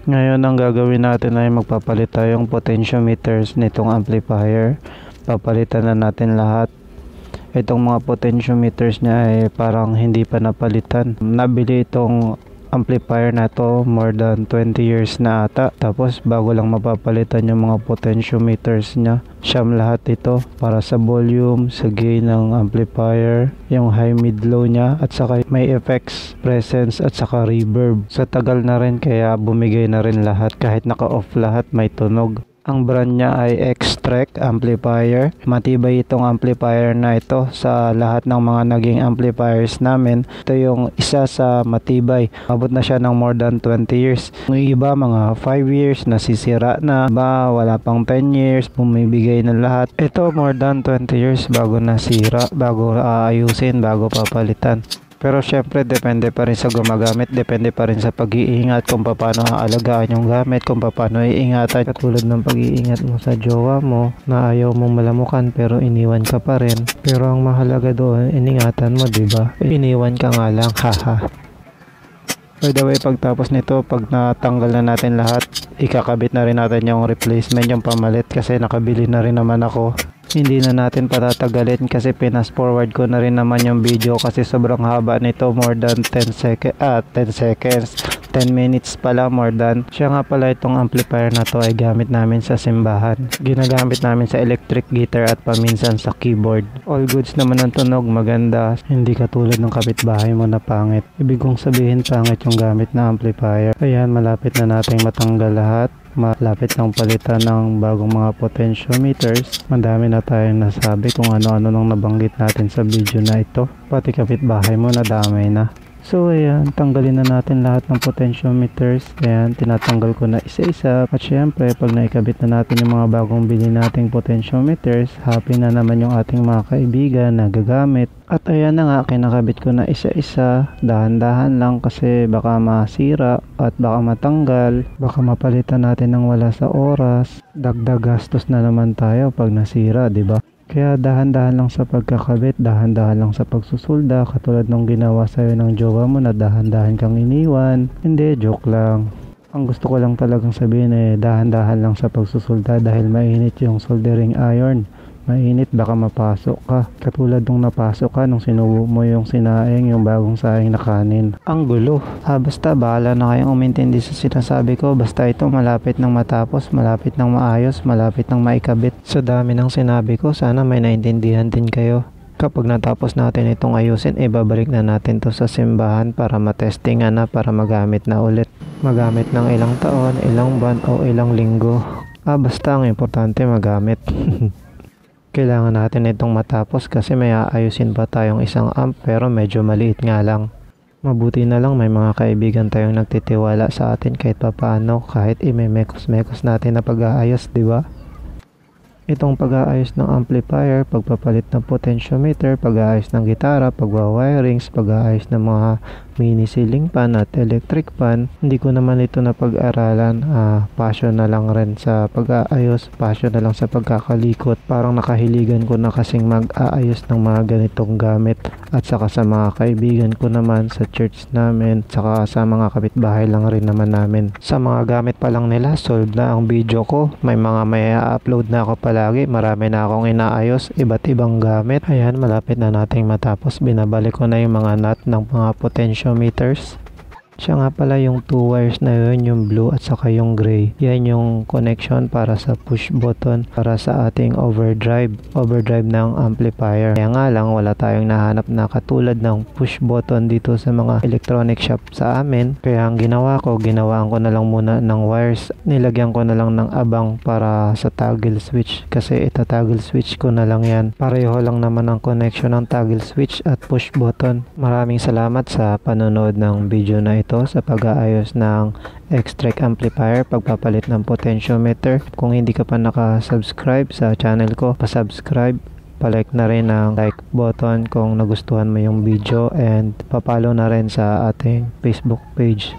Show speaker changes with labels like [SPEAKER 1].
[SPEAKER 1] Ngayon ang gagawin natin ay magpapalit tayong potentiometers nitong amplifier. Papalitan na natin lahat. Itong mga potentiometers niya ay parang hindi pa napalitan. Nabili itong amplifier na to more than 20 years na ata. Tapos bago lang mapapalitan yung mga potentiometers niya. Siyam lahat ito para sa volume, sa gain ng amplifier, yung high, mid, low niya, at saka may effects, presence, at saka reverb. Sa tagal na rin kaya bumigay na rin lahat. Kahit naka-off lahat may tunog. Ang brand niya ay X-Trek amplifier. Matibay itong amplifier na ito sa lahat ng mga naging amplifiers namin. Ito yung isa sa matibay. Abot na siya ng more than 20 years. Yung iba mga 5 years nasisira na. Ba wala pang 10 years bumibigay na lahat. Ito more than 20 years bago nasira, bago aayusin, bago papalitan. Pero syempre depende pa rin sa gumagamit, depende pa rin sa pag-iingat kung paano aalagaan yung gamit, kung paano iingatan. Katulad ng pag-iingat mo sa jowa mo na ayaw mong malamukan pero iniwan ka pa rin. Pero ang mahalaga doon, iningatan mo, diba? Iniwan ka nga lang, haha. By the way, pagtapos nito, pag natanggal na natin lahat, ikakabit na rin natin yung replacement, yung pamalit, kasi nakabili na rin naman ako. Hindi na natin patatagalin kasi pinas forward ko na rin naman yung video kasi sobrang haba nito, more than 10 seconds, 10 minutes pala, more than. Siya nga pala, itong amplifier na to ay gamit namin sa simbahan. Ginagamit namin sa electric guitar at paminsan sa keyboard. All goods naman ang tunog, maganda. Hindi katulad ng kapitbahay mo na pangit. Ibig kong sabihin pangit yung gamit na amplifier. Ayan, malapit na nating matanggal lahat. Malapit ng palitan ng bagong mga potentiometers. Madami na tayong nasabi kung ano-ano nang nabanggit natin sa video na ito. Pati kapitbahay mo nadamay na. So ayan, tanggalin na natin lahat ng potentiometers. Ayan, tinatanggal ko na isa-isa. At syempre, pag naikabit na natin yung mga bagong bili nating potentiometers, happy na naman yung ating mga kaibigan na gagamit. At ayan na nga, kinakabit ko na isa-isa. Dahan-dahan lang kasi baka masira at baka matanggal. Baka mapalitan natin ng wala sa oras. Dagdag gastos na naman tayo pag nasira, diba? Kaya dahan-dahan lang sa pagkakabit, dahan-dahan lang sa pagsusulda, katulad nung ginawa sa'yo ng jowa mo na dahan-dahan kang iniwan. Hindi, joke lang. Ang gusto ko lang talagang sabihin dahan-dahan lang sa pagsusulda dahil mainit yung soldering iron. Mainit, baka mapasok ka. Katulad nung napasok ka nung sinubo mo yung sinaing, yung bagong saing na kanin. Ang gulo. Basta bahala na kayong umintindi sa sinasabi ko. Basta ito malapit nang matapos, malapit nang maayos, malapit nang maikabit. Sa dami ng sinabi ko, sana may naintindihan din kayo. Kapag natapos natin itong ayusin, babalik na natin to sa simbahan para matestingan na, para magamit na ulit. Magamit ng ilang taon, ilang buwan o ilang linggo. Basta ang importante magamit. Kailangan natin itong matapos kasi may aayusin pa tayong isang amp pero medyo maliit nga lang. Mabuti na lang may mga kaibigan tayong nagtitiwala sa atin kahit papaano, kahit imemekos-mekos natin na pag-aayos, diba? Itong pag-aayos ng amplifier, pagpapalit ng potentiometer, pag-aayos ng gitara, pagwa-wirings, pag-aayos ng mga mini ceiling fan at electric fan, hindi ko naman ito na pag-aralan. Passion na lang rin sa pag-aayos, passion na lang sa pagkakalikot. Parang nakahiligan ko na kasing mag-aayos ng mga ganitong gamit. At saka sa mga kaibigan ko naman sa church namin, saka sa mga kapitbahay lang rin naman namin. Sa mga gamit pa lang nila, solve na ang video ko. May upload na ako palagi, marami na akong inaayos, iba't ibang gamit. Ayan, malapit na nating matapos. Binabalik ko na yung mga nut ng mga potentiometers. Siya nga pala yung 2 wires na yun, yung blue at saka yung gray. Yan yung connection para sa push button, para sa ating overdrive ng amplifier. Kaya nga lang wala tayong nahanap na katulad ng push button dito sa mga electronic shop sa amin. Kaya ang ginawaan ko na lang muna ng wires. Nilagyan ko na lang ng abang para sa toggle switch kasi itatoggle switch ko na lang yan. Pareho lang naman ang connection ng toggle switch at push button. Maraming salamat sa panonood ng video na ito sa pag-aayos ng X-Trek amplifier, pagpapalit ng potentiometer. Kung hindi ka pa nakasubscribe sa channel ko, pasubscribe, palike na rin ang like button kung nagustuhan mo yung video, and papalo na rin sa ating Facebook page.